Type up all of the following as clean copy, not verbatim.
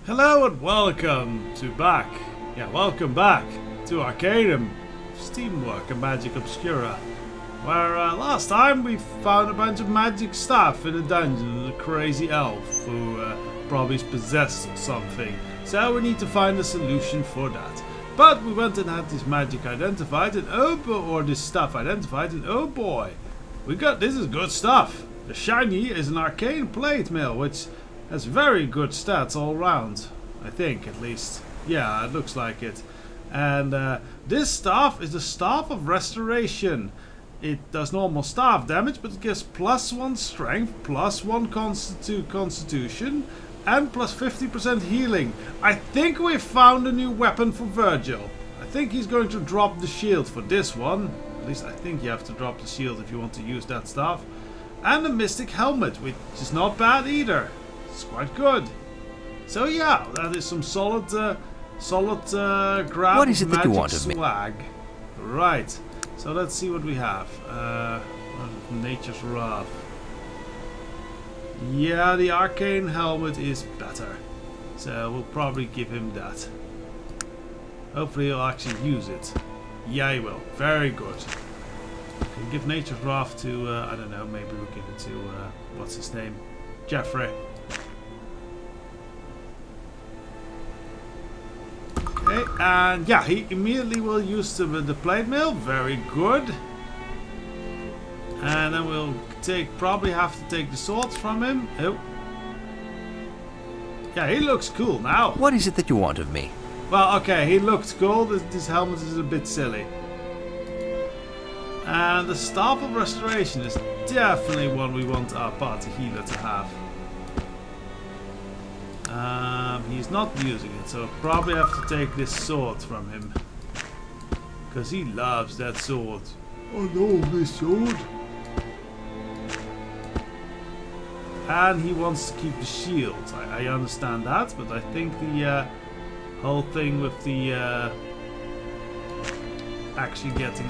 Hello and welcome welcome back to Arcanum, Steamwork and Magic Obscura, where last time we found a bunch of magic stuff in a dungeon with a crazy elf who probably is possessed or something, so we need to find a solution for that. But we went and had this magic identified, and this stuff identified, and oh boy, this is good stuff. The shiny is an arcane plate mail, which has very good stats all round. I think, at least. Yeah, it looks like it. And this staff is the Staff of Restoration. It does normal staff damage, but it gives +1 strength, +1 constitution, and plus 50% healing. I think we've found a new weapon for Virgil. I think he's going to drop the shield for this one. At least I think you have to drop the shield if you want to use that staff. And a Mystic Helmet, which is not bad either. It's quite good. So yeah, that is some solid grab. What is it that you want of me? Swag. Right. So let's see what we have. Nature's Wrath. Yeah, the Arcane Helmet is better. So we'll probably give him that. Hopefully he'll actually use it. Yeah, he will. Very good. Can give Nature's Wrath to, I don't know, maybe we'll give it to, what's his name? Jeffrey. Okay, and yeah, he immediately will use the plate mail. Very good. And then we'll probably have to take the swords from him. Oh. Yeah, he looks cool now. What is it that you want of me? Well, okay, he looks cool. This helmet is a bit silly. And the Staff of Restoration is definitely one we want our party healer to have. He's not using it, so I'll probably have to take this sword from him. Because he loves that sword. I love this sword. And he wants to keep the shield. I understand that, but I think the whole thing with the actually getting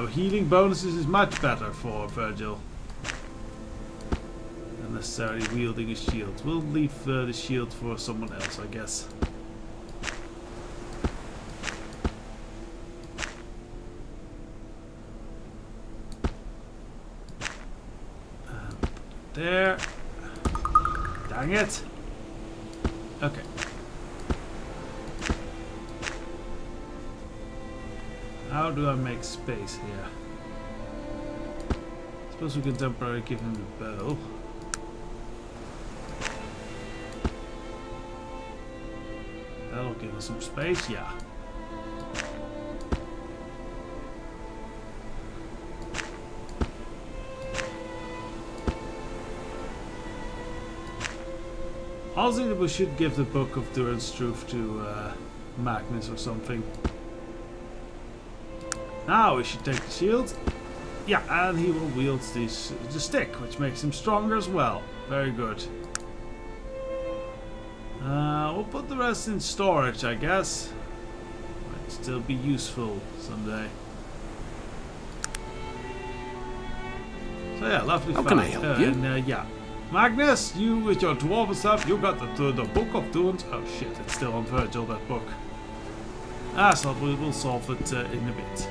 healing bonuses is much better for Virgil than necessarily wielding a shield. We'll leave the shield for someone else, I guess. There. Dang it. Okay. How do I make space here? Suppose we can temporarily give him the bow. That'll give us some space, yeah. Also, we should give the Book of Durance Truth to Magnus or something. Now we should take the shield. Yeah, and he will wield the stick, which makes him stronger as well. Very good. We'll put the rest in storage, I guess. Might still be useful someday. So yeah, lovely fight. How can I help you? And yeah. Magnus, you with your dwarven stuff, you got the Book of Durance. Oh shit, it's still on Virgil, that book. So we'll solve it in a bit.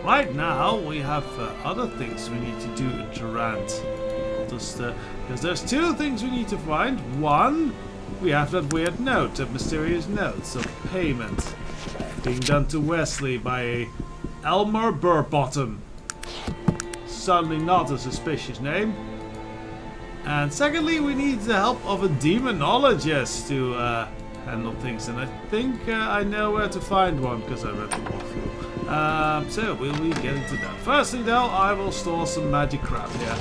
Right now, we have other things we need to do in Durant. Because there's two things we need to find. One, we have that weird note, that mysterious note of payment being done to Wesley by a Elmer Burbottom. Certainly not a suspicious name. And secondly, we need the help of a demonologist to handle things. And I think I know where to find one because I read the walkthrough. So we'll get into that. Firstly though, I will store some magic crap here.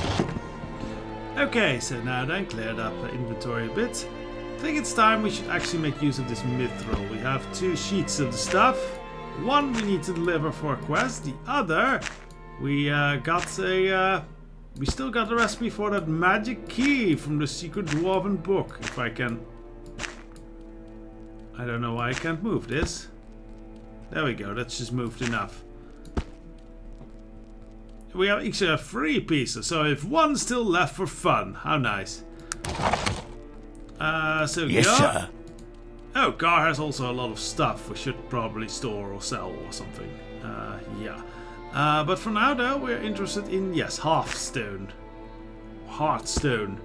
Okay, so now then, cleared up the inventory a bit. I think it's time we should actually make use of this mithril. We have 2 sheets of the stuff. One we need to deliver for a quest. The other, we still got the recipe for that magic key from the secret dwarven book. If I can... I don't know why I can't move this. There we go, that's just moved enough. We have each 3 pieces, so if one's still left for fun. How nice. So Yes, sir. Oh, Gar has also a lot of stuff we should probably store or sell or something. Yeah. But for now, though, we're interested in, yes, Hearthstone. Hearthstone.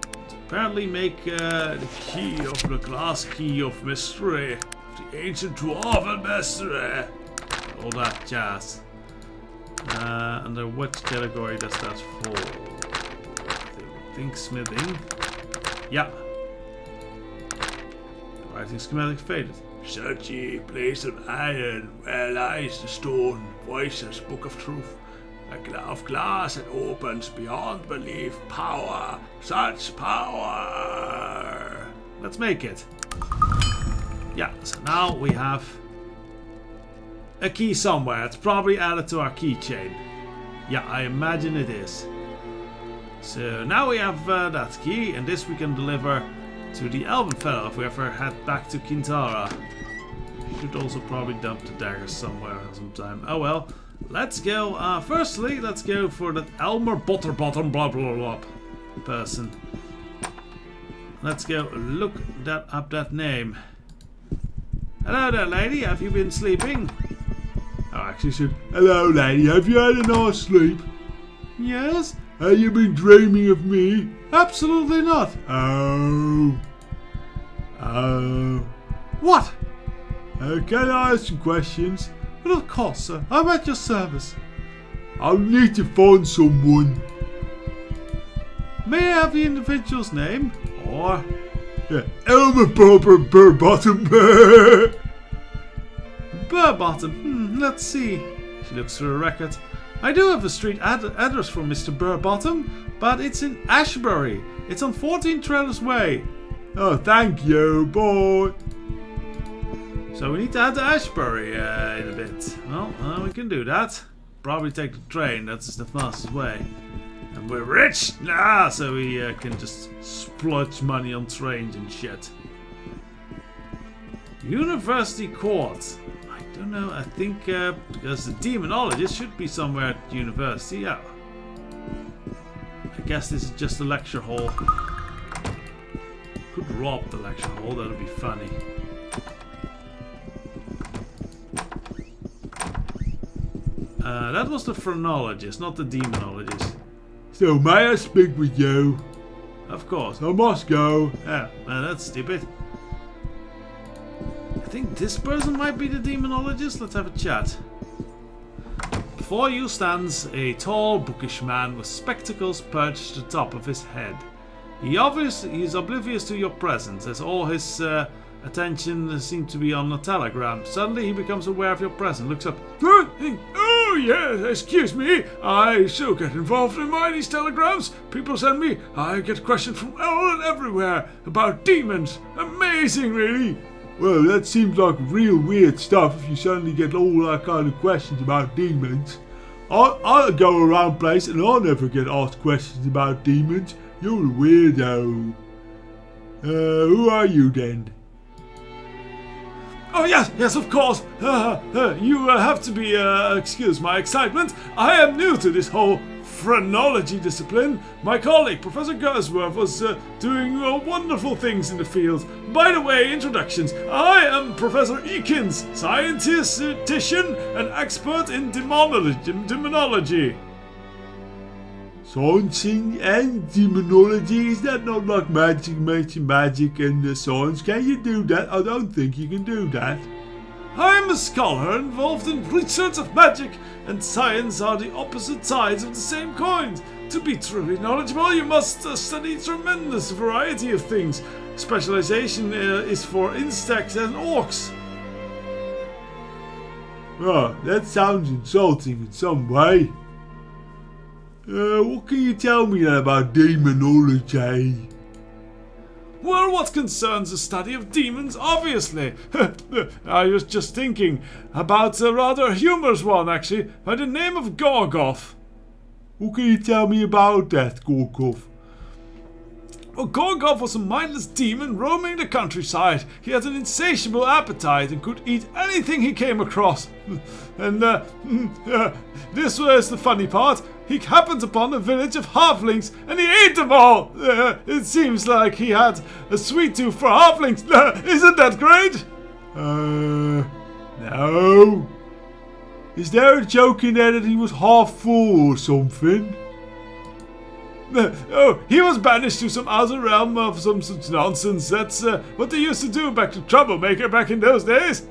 To apparently make the key of the glass key of mystery. Of the ancient dwarven mystery. All that jazz. Under what category does that fall? I think smithing. Yeah. Writing schematic faded. Search ye place of iron, where lies the stone, voices, book of truth. A of glass that opens beyond belief, power, such power. Let's make it. Yeah, so now we have a key somewhere. It's probably added to our keychain. Yeah, I imagine it is. So now we have that key, and this we can deliver to the Elven fellow if we ever head back to Kintara. Should also probably dump the daggers somewhere sometime. Oh well. Let's go. Firstly, let's go for that Elmer Botterbottom blah blah blah person. Let's go look up that name. Hello there, lady. Have you been sleeping? Oh, actually said, hello, lady. Have you had a nice sleep? Yes. Have you been dreaming of me? Absolutely not. Oh. What? Can I ask some questions? But of course, sir. I'm at your service. I'll need to find someone. May I have the individual's name? Or... yeah, Elmer Burbottom. Burbottom. Let's see. She looks through a record. I do have a street address for Mr. Burbottom, but it's in Ashbury. It's on 14 Trellis Way. Oh, thank you, boy. So we need to head to Ashbury in a bit. Well, we can do that. Probably take the train. That's the fastest way. And we're rich now, so we can just splurge money on trains and shit. University Court. I don't know. I think because the demonologist should be somewhere at university. Yeah. I guess this is just a lecture hall. Could rob the lecture hall. That would be funny. That was the phrenologist, not the demonologist. So may I speak with you? Of course. I must go. Yeah, that's stupid. I think this person might be the demonologist. Let's have a chat. Before you stands a tall, bookish man with spectacles perched at the top of his head. He is oblivious to your presence, as all his attention seems to be on a telegram. Suddenly he becomes aware of your presence, looks up. Oh yes, excuse me. I so get involved in these telegrams. People send me. I get questions from all and everywhere about demons. Amazing, really. Well, that seems like real weird stuff if you suddenly get all that kind of questions about demons. I go around places and I never get asked questions about demons. You're a weirdo. Who are you then? Oh yes, of course. You have to be, excuse my excitement. I am new to this whole phrenology discipline. My colleague, Professor Gersworth, was doing wonderful things in the field. By the way, introductions. I am Professor Eakins, scientist-tician and expert in demonology. Sciencing and demonology, is that not like magic and science? Can you do that? I don't think you can do that. I'm a scholar involved in research of magic, and science are the opposite sides of the same coin. To be truly knowledgeable, you must study a tremendous variety of things. Specialization is for insects and orcs. Oh, that sounds insulting in some way. What can you tell me then about demonology? Well, what concerns the study of demons, obviously. I was just thinking about a rather humorous one, actually, by the name of Gorgoth. What can you tell me about that, Gorgoth? Ogor was a mindless demon roaming the countryside. He had an insatiable appetite and could eat anything he came across. And this was the funny part. He happened upon a village of halflings and he ate them all. It seems like he had a sweet tooth for halflings. Isn't that great? No. Is there a joke in there that he was half full or something? Oh, he was banished to some outer realm of some such nonsense. That's what they used to do back to Troublemaker back in those days.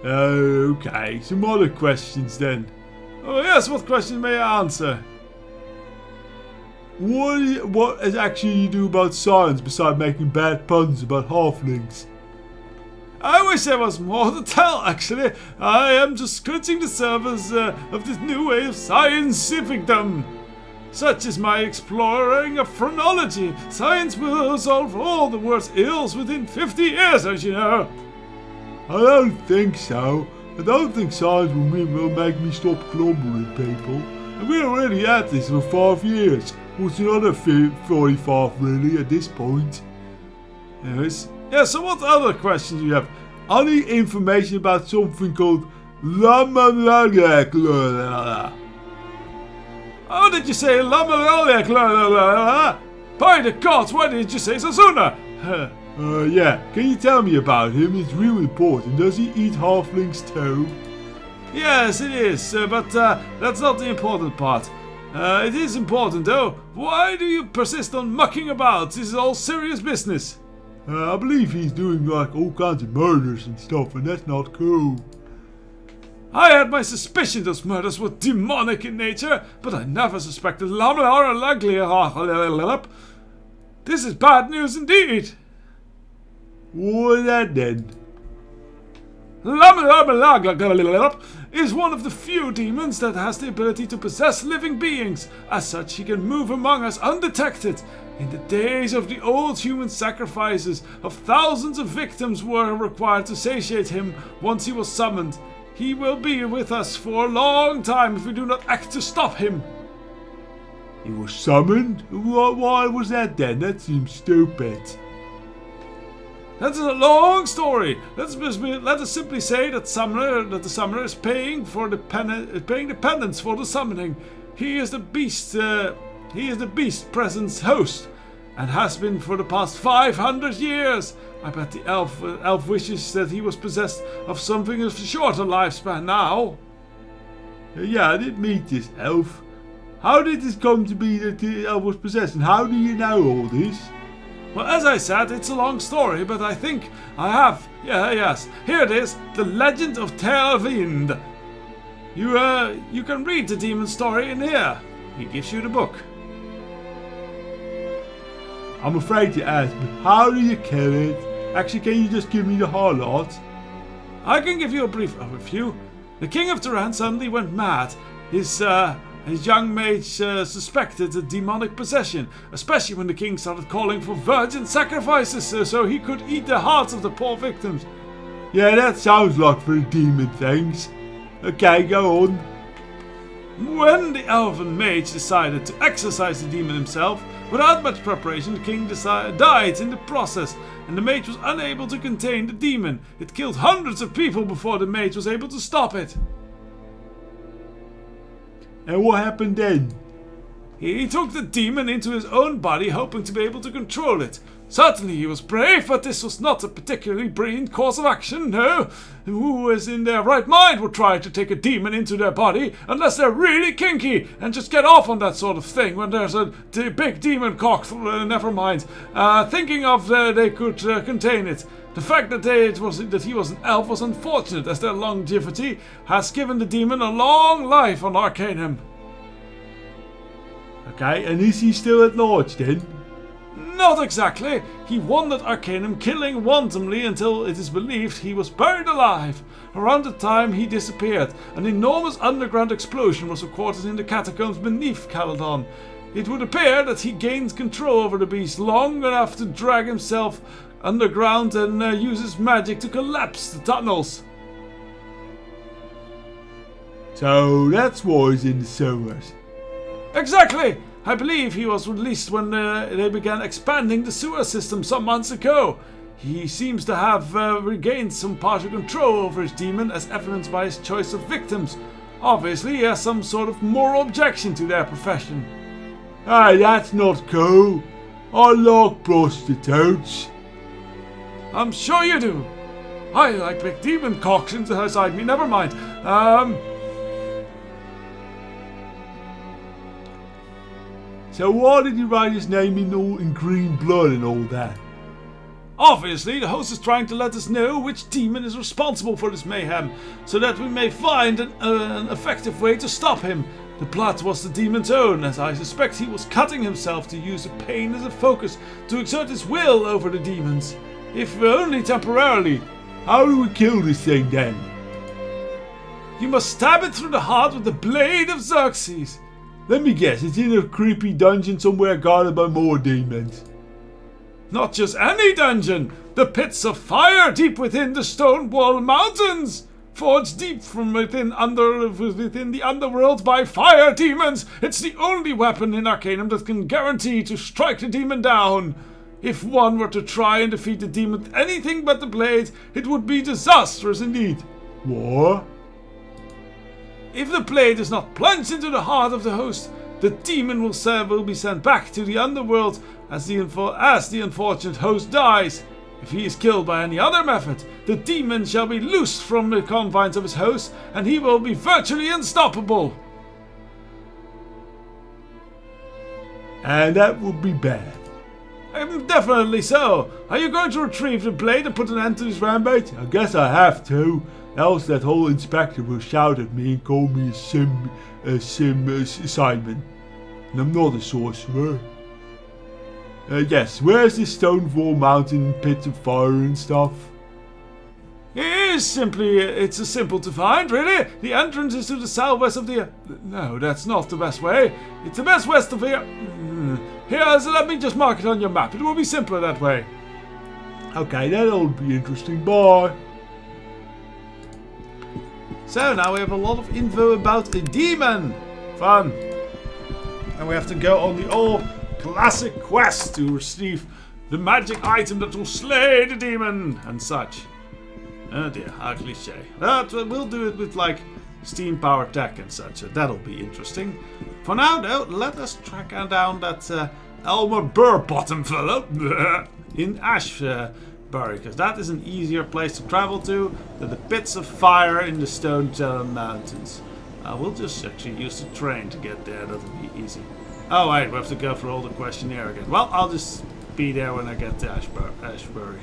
Okay, some other questions then. Oh yes, what question may I answer? What actually you do about science besides making bad puns about halflings? I wish there was more to tell, actually. I am just scratching the surface of this new way of scientificdom. Such is my exploring of phrenology. Science will solve all the world's ills within 50 years, as you know. I don't think so. I don't think science will make me stop clobbering people. And we're already at this for 5 years. What's another 45 really at this point? Yes. Yeah, so what other questions do you have? I need information about something called Oh, did you say By the gods, why didn't you say so sooner? Yeah, can you tell me about him? It's real important. Does he eat halflings too? Yes, it is, but that's not the important part. It is important though. Why do you persist on mucking about? This is all serious business. I believe he's doing like all kinds of murders and stuff, and that's not cool. I had my suspicion those murders were demonic in nature, but I never suspected Lamar or Laglia. This is bad news indeed. What is that then? Lamar is one of the few demons that has the ability to possess living beings. As such, he can move among us undetected. In the days of the old human sacrifices, of thousands of victims were required to satiate him once he was summoned. He will be with us for a long time if we do not act to stop him. He was summoned? Why was that then? That seems stupid. That's a long story. Let us simply say that the summoner is paying the penance for the summoning. He is the beast. He is the beast presence host, and has been for the past 500 years. I bet the elf wishes that he was possessed of something of a shorter lifespan now. Yeah, I did meet this elf. How did this come to be that the elf was possessed, and how do you know all this? Well, as I said, it's a long story, but I think I have. Yes, here it is, The Legend of Tervind. You can read the demon story in here. He gives you the book. I'm afraid to ask, but how do you kill it? Actually, can you just give me the highlights? I can give you a brief overview. The king of Turan suddenly went mad. His young mage suspected a demonic possession, especially when the king started calling for virgin sacrifices so he could eat the hearts of the poor victims. Yeah, that sounds like for demon things. Okay, go on. When the elven mage decided to exorcise the demon himself, without much preparation, the king died in the process, and the mage was unable to contain the demon. It killed hundreds of people before the mage was able to stop it. And what happened then? He took the demon into his own body, hoping to be able to control it. Certainly he was brave, but this was not a particularly brilliant course of action, no. Who is in their right mind would try to take a demon into their body, unless they're really kinky, and just get off on that sort of thing when there's a big demon cock, never mind, thinking of they could contain it. The fact that he was an elf was unfortunate, as their longevity has given the demon a long life on Arcanum. Okay, and is he still at large then? Not exactly. He wandered Arcanum, killing wantonly until it is believed he was buried alive. Around the time he disappeared, an enormous underground explosion was recorded in the catacombs beneath Caledon. It would appear that he gained control over the beast long enough to drag himself underground and use his magic to collapse the tunnels. So that's why he's in the sewers. Exactly! I believe he was released when they began expanding the sewer system some months ago. He seems to have regained some partial control over his demon, as evidenced by his choice of victims. Obviously, he has some sort of moral objection to their profession. Hey, that's not cool. I like prostitutes. I'm sure you do. I like big demon cocks inside me. Never mind. So why did he write his name in green blood and all that? Obviously, the host is trying to let us know which demon is responsible for this mayhem, so that we may find an effective way to stop him. The plot was the demon's own, as I suspect he was cutting himself to use the pain as a focus to exert his will over the demons. If only temporarily. How do we kill this thing then? You must stab it through the heart with the blade of Xerxes. Let me guess, it's in a creepy dungeon somewhere guarded by more demons. Not just any dungeon! The pits of fire deep within the stone wall mountains! Forged deep from within the underworld by fire demons! It's the only weapon in Arcanum that can guarantee to strike the demon down! If one were to try and defeat the demon with anything but the blade, it would be disastrous indeed. What? If the blade is not plunged into the heart of the host, the demon will be sent back to the underworld as the unfortunate host dies. If he is killed by any other method, the demon shall be loosed from the confines of his host, and he will be virtually unstoppable. And that would be bad. Definitely so. Are you going to retrieve the blade and put an end to this rampage? I guess I have to. Else that whole inspector will shout at me and call me Simon. And I'm not a sorcerer. Yes, where's this stone wall mountain and pit of fire and stuff? It's simple to find, really. The entrance is to the southwest of the... No, that's not the best way. It's the best west of here. Here, so let me just mark it on your map. It will be simpler that way. Okay, that'll be interesting. Bye. So now we have a lot of info about a demon. Fun. And we have to go on the old classic quest to receive the magic item that will slay the demon and such. Oh dear, how cliche. But we'll do it with like steam powered tech and such, so that'll be interesting. For now though, let us track down that Elmer Burbottom fellow in Ashbury, because that is an easier place to travel to than the pits of fire in the Stone Mountains. We'll just actually use the train to get there, that'll be easy. Oh wait, we have to go through all the questionnaire again. Well, I'll just be there when I get to Ashbury.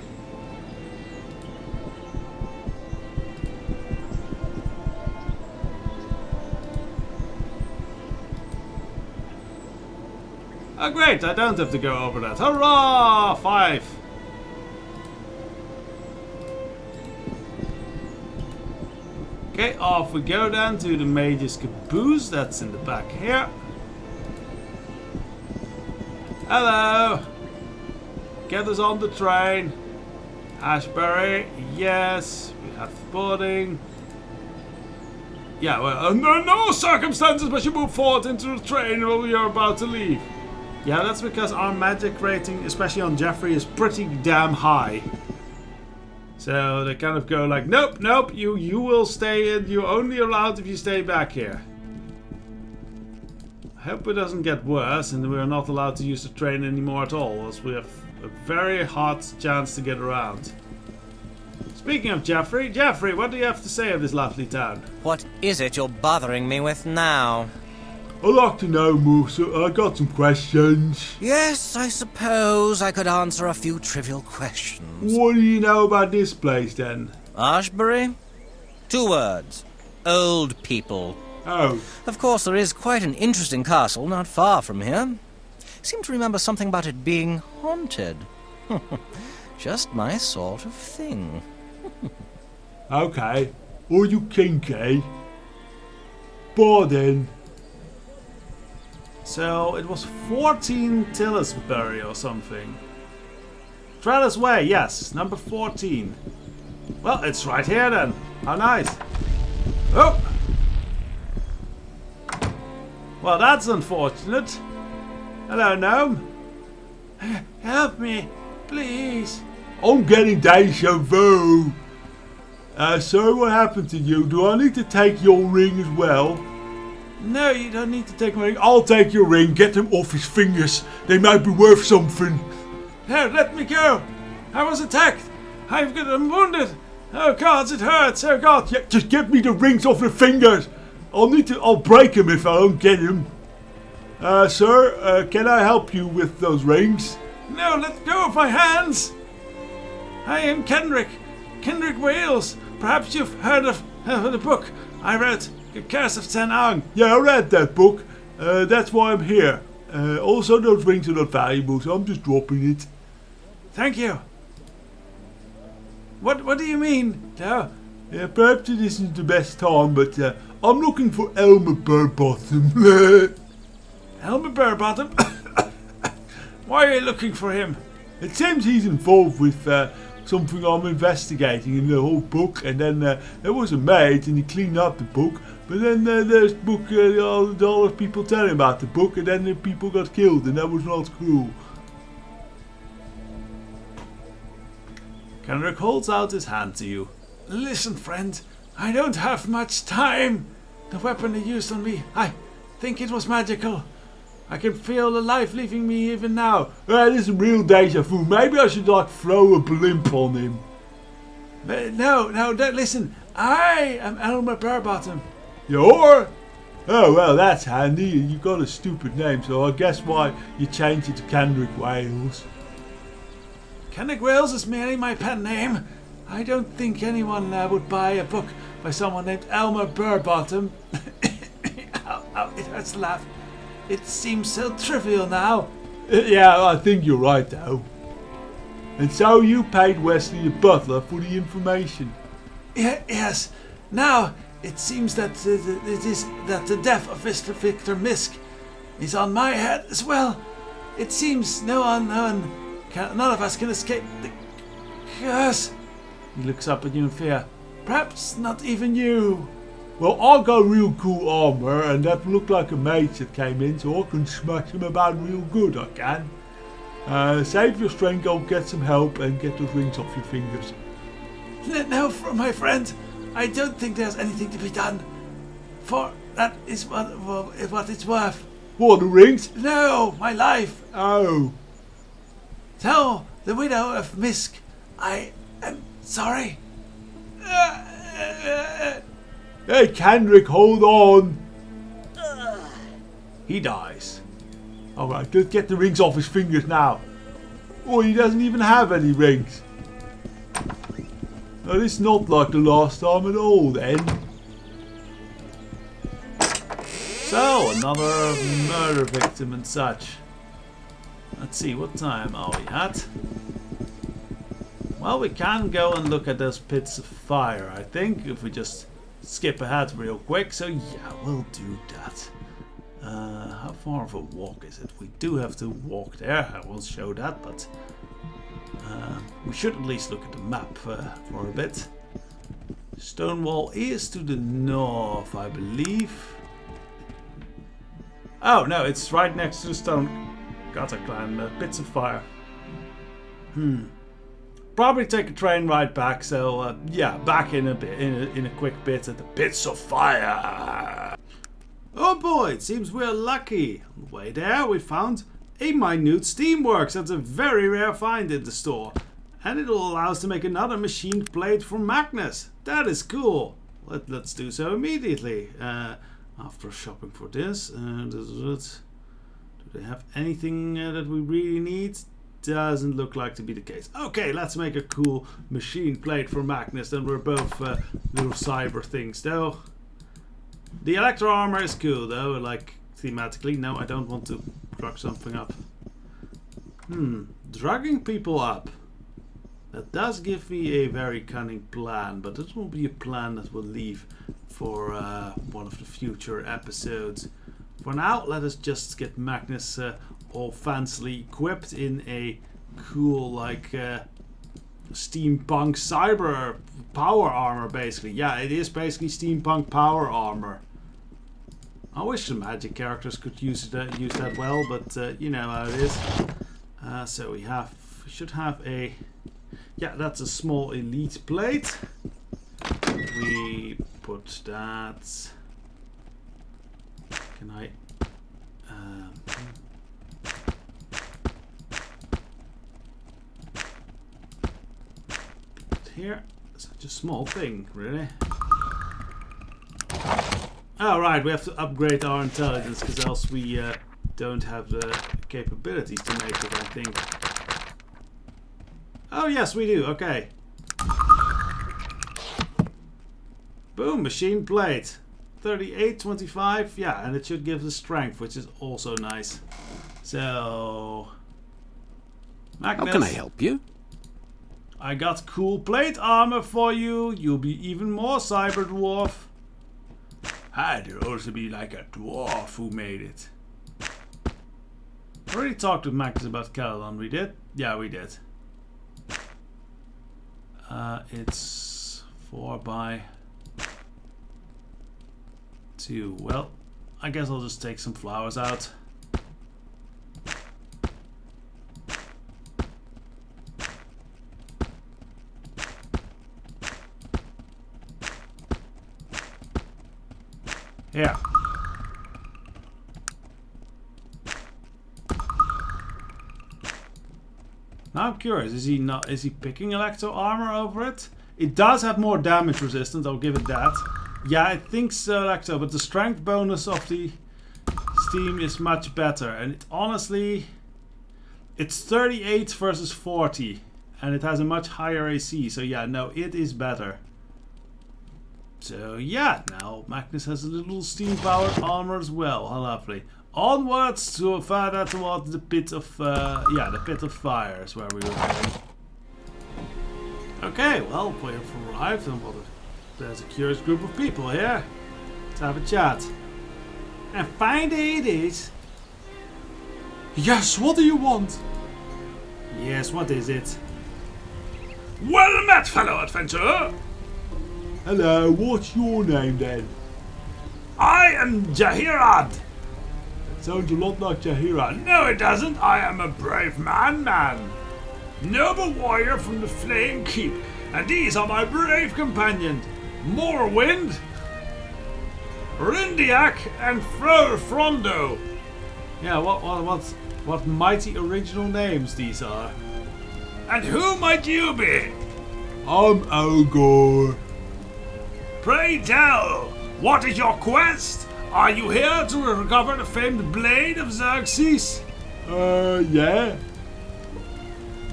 Oh great, I don't have to go over that. Hurrah! 5! Okay, off we go then to the Mage's Caboose. That's in the back here. Hello! Get us on the train. Ashbury, yes. We have boarding. Yeah, well, under no circumstances must you move forward into the train while we are about to leave. Yeah, that's because our magic rating, especially on Jeffrey, is pretty damn high. So they kind of go like, nope, nope, you will stay in. You're only allowed if you stay back here. I hope it doesn't get worse and we're not allowed to use the train anymore at all, as we have a very hard chance to get around. Speaking of Jeffrey, what do you have to say of this lovely town? What is it you're bothering me with now? I'd like to know more, so I got some questions. Yes, I suppose I could answer a few trivial questions. What do you know about this place then? Ashbury? 2 words. Old people. Oh. Of course, there is quite an interesting castle not far from here. Seem to remember something about it being haunted. Just my sort of thing. Okay. Are you kinky? Pardon. So it was 14 Tillisbury or something. Trellis Way, yes, number 14. Well, it's right here then. How nice. Oh! Well, that's unfortunate. Hello, gnome. Help me, please. I'm getting deja vu. Sir, what happened to you? Do I need to take your ring as well? No, you don't need to take my ring. I'll take your ring. Get them off his fingers. They might be worth something. No, let me go. I was attacked. I'm wounded. Oh God, it hurts. Oh God. Yeah, just get me the rings off the fingers. I'll break them if I don't get them. Sir, can I help you with those rings? No, let go of my hands. I am Kendrick Wales. Perhaps you've heard of the book I wrote, The Curse of Ten Ang. Yeah, I read that book. That's why I'm here. Also, those rings are not valuable, so I'm just dropping it. Thank you. What do you mean? No. Yeah, perhaps it isn't the best time, but I'm looking for Elmer Burbottom. Elmer Burbottom? Why are you looking for him? It seems he's involved with something I'm investigating in the whole book, and then there was a maid and he cleaned up the book, but then there's book, all the people telling about the book, and then the people got killed, and that was not cool. Kendrick holds out his hand to you. Listen, friend, I don't have much time. The weapon he used on me, I think it was magical. I can feel the life leaving me even now. This is real deja vu. Maybe I should like throw a blimp on him. But no, don't listen. I am Elmer Burbottom. You're? Oh, well, that's handy. You got a stupid name, so I guess why you changed it to Kendrick Wales. Kendrick Wales is merely my pen name. I don't think anyone would buy a book by someone named Elmer Burbottom. Ow, it hurts to laugh. It seems so trivial now. Yeah, I think you're right, though. And so you paid Wesley the butler for the information. Yes. Now it seems that the death of Mr. Victor Misk is on my head as well. It seems none of us can escape the curse. He looks up at you in fear. Perhaps not even you. Well, I got real cool armor, and that looked like a mage that came in, so I can smash him about real good, I can. Save your strength, go get some help, and get those rings off your fingers. No, my friend, I don't think there's anything to be done. For that is what it's worth. What, the rings? No, my life. Oh. Tell the widow of Misk I am sorry. Hey, Kendrick, hold on. He dies. Alright, let's get the rings off his fingers now. Oh, he doesn't even have any rings. No, this is not like the last time at all, then. So, another murder victim and such. Let's see, what time are we at? Well, we can go and look at those pits of fire, I think, if we just skip ahead real quick. So yeah, we'll do that. How far of a walk is it? We do have to walk there, I will show that, but we should at least look at the map for a bit. Stonewall is to the north, I believe. Oh no, it's right next to the stone gutter clan, pits of fire. Probably take a train ride back, so yeah, back in a bit, in a quick bit at the pits of fire. Oh boy, it seems we're lucky. On the way there, we found a minute steamworks. That's a very rare find in the store, and it'll allow us to make another machined blade for Magnus. That is cool. Let's do so immediately. After shopping for this, do they have anything that we really need? Doesn't look like to be the case. Okay, let's make a cool machine plate for Magnus. Then we're both little cyber things, though. The electro armor is cool, though. Like thematically. No, I don't want to drug something up. Drugging people up. That does give me a very cunning plan, but it will be a plan that we'll leave for one of the future episodes. For now, let us just get Magnus all fancily equipped in a cool, like, steampunk cyber power armor, basically. Yeah, it is basically steampunk power armor. I wish the magic characters could use that well, but you know how it is. So we should have a... Yeah, that's a small elite plate. We put that... Can I... here? Such a small thing, really. Oh, right, we have to upgrade our intelligence, because else we don't have the capabilities to make it, I think. Oh, yes, we do. Okay. Boom, machine plate. 38.25. Yeah, and it should give the strength, which is also nice. So... Magnus, how can I help you? I got cool plate armor for you. You'll be even more cyber dwarf. Ah, there'll also be like a dwarf who made it. Already talked with Magnus about Caledon, we did? Yeah, we did. It's 4 by 2. Well, I guess I'll just take some flowers out. Yeah. Now I'm curious, is he picking Electro armor over it? It does have more damage resistance, I'll give it that. Yeah, I think so, Electro, but the strength bonus of the Steam is much better. And it, honestly, it's 38 versus 40. And it has a much higher AC, so yeah, no, it is better. So yeah, now Magnus has a little steam-powered armor as well. How lovely. Onwards to further towards the pit of the pit of fire is where we were going. Okay, well, we have arrived, and there's a curious group of people here. Let's have a chat. And fine day it is. Yes, what do you want? Yes, what is it? Well met, fellow adventurer. Hello, what's your name then? I am Jahirad. That sounds a lot like Jahira. No, it doesn't. I am a brave man. Noble warrior from the Flame Keep. And these are my brave companions. Morrowind, Rindiak, and Frondo. Yeah, what mighty original names these are. And who might you be? I'm Ogor. Pray tell, what is your quest? Are you here to recover the famed blade of Xerxes? Yeah.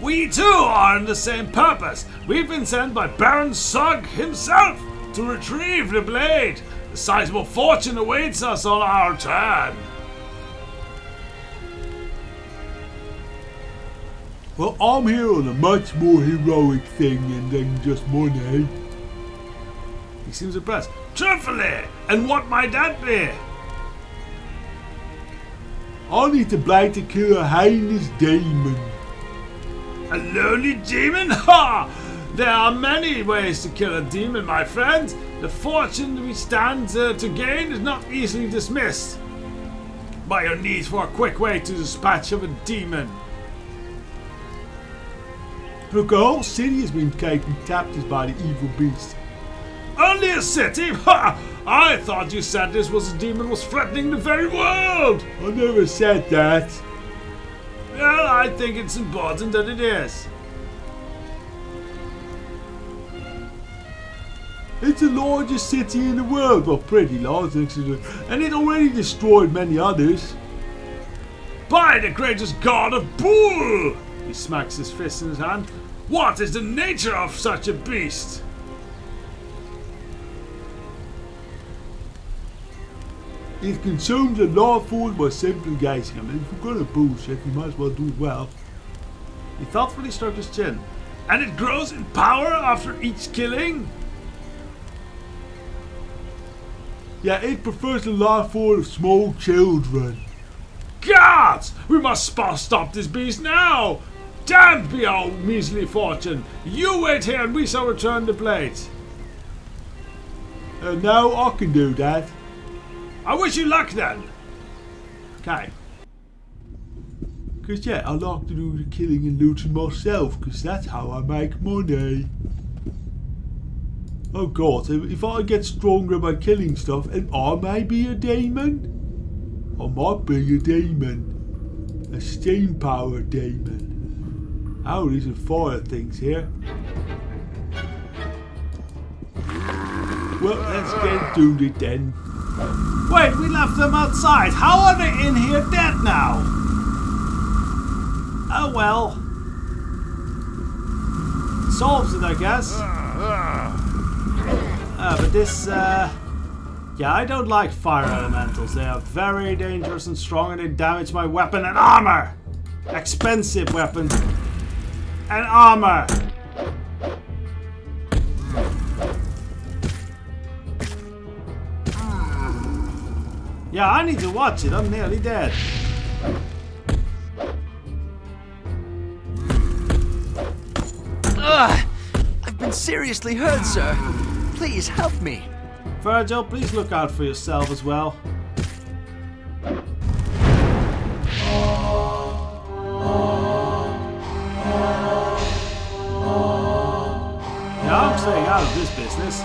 We too are in the same purpose. We've been sent by Baron Sugg himself to retrieve the blade. A sizable fortune awaits us on our turn. Well, I'm here on a much more heroic thing than just money. He seems impressed. Truthfully, and what might that be? I need the blade to kill a heinous demon. A lonely demon? Ha! There are many ways to kill a demon, my friend. The fortune we stand to gain is not easily dismissed by your need for a quick way to dispatch of a demon. Look, the whole city has been taken captive by the evil beast. Only a city? Ha! I thought you said this was a demon was threatening the very world. I never said that. Well, I think it's important that it is. It's the largest city in the world, well, pretty large actually, and it already destroyed many others. By the greatest god of Bull! He smacks his fist in his hand. What is the nature of such a beast? It consumes a life force by simply gazing. I mean, if you're gonna bullshit, you might as well do it well. He thoughtfully stroked his chin. And it grows in power after each killing? Yeah, it prefers the life force of small children. Gods! We must stop this beast now! Damned be our measly fortune! You wait here and we shall return the blade. No, I can do that. I wish you luck then. Okay. Cause yeah, I like to do the killing and looting myself, cause that's how I make money. Oh god, if I get stronger by killing stuff, and I may be a demon? I might be a demon. A steam powered demon. Oh, these are fire things here. Well, let's get to it then. Wait, we left them outside. How are they in here dead now? Oh well. Solves it, I guess. But this, yeah, I don't like fire elementals. They are very dangerous and strong and they damage my weapon and armor. Expensive weapons and armor. Yeah, I need to watch it. I'm nearly dead. I've been seriously hurt, sir. Please help me. Virgil, please look out for yourself as well. Yeah, I'm staying out of this business.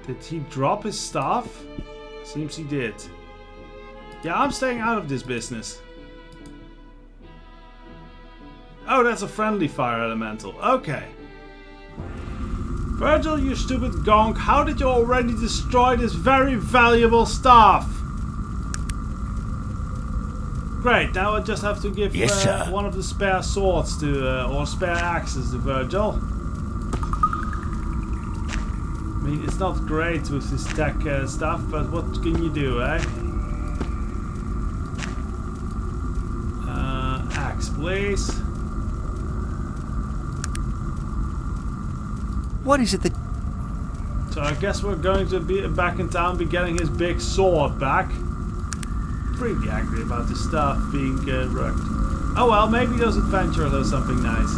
Did he drop his staff? Seems he did. Yeah, I'm staying out of this business. Oh, that's a friendly fire elemental. Okay. Virgil, you stupid gonk. How did you already destroy this very valuable staff? Great, now I just have to give one of the spare swords to, or spare axes to Virgil. I mean, it's not great with this tech stuff, but what can you do, eh? Axe, please. What is it that... So I guess we're going to be back in town, be getting his big sword back. Pretty angry about this stuff being wrecked. Oh well, maybe those adventurers are something nice.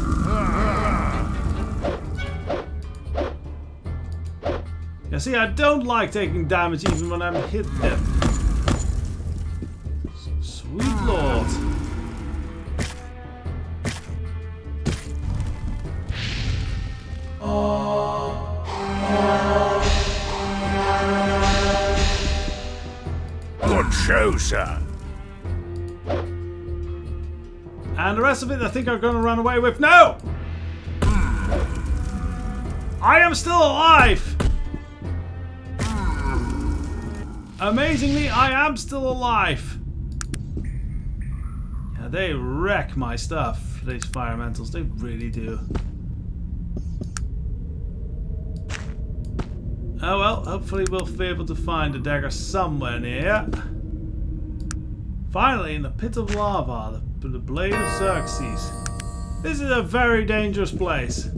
Yeah, see, I don't like taking damage even when I'm hit them. Sweet lord. Good show, sir. And the rest of it I think I'm gonna run away with. No! I am still alive! Amazingly, I am still alive. Yeah, they wreck my stuff, these firementals, they really do. Oh well, hopefully we'll be able to find the dagger somewhere near. Finally, in the pit of lava, the blade of Xerxes. This is a very dangerous place.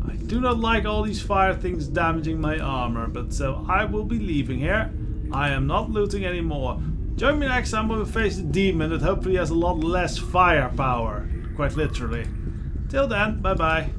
I do not like all these fire things damaging my armor, but so I will be leaving here. I am not looting anymore. Join me next time when we face a demon that hopefully has a lot less firepower. Quite literally. Till then, bye bye.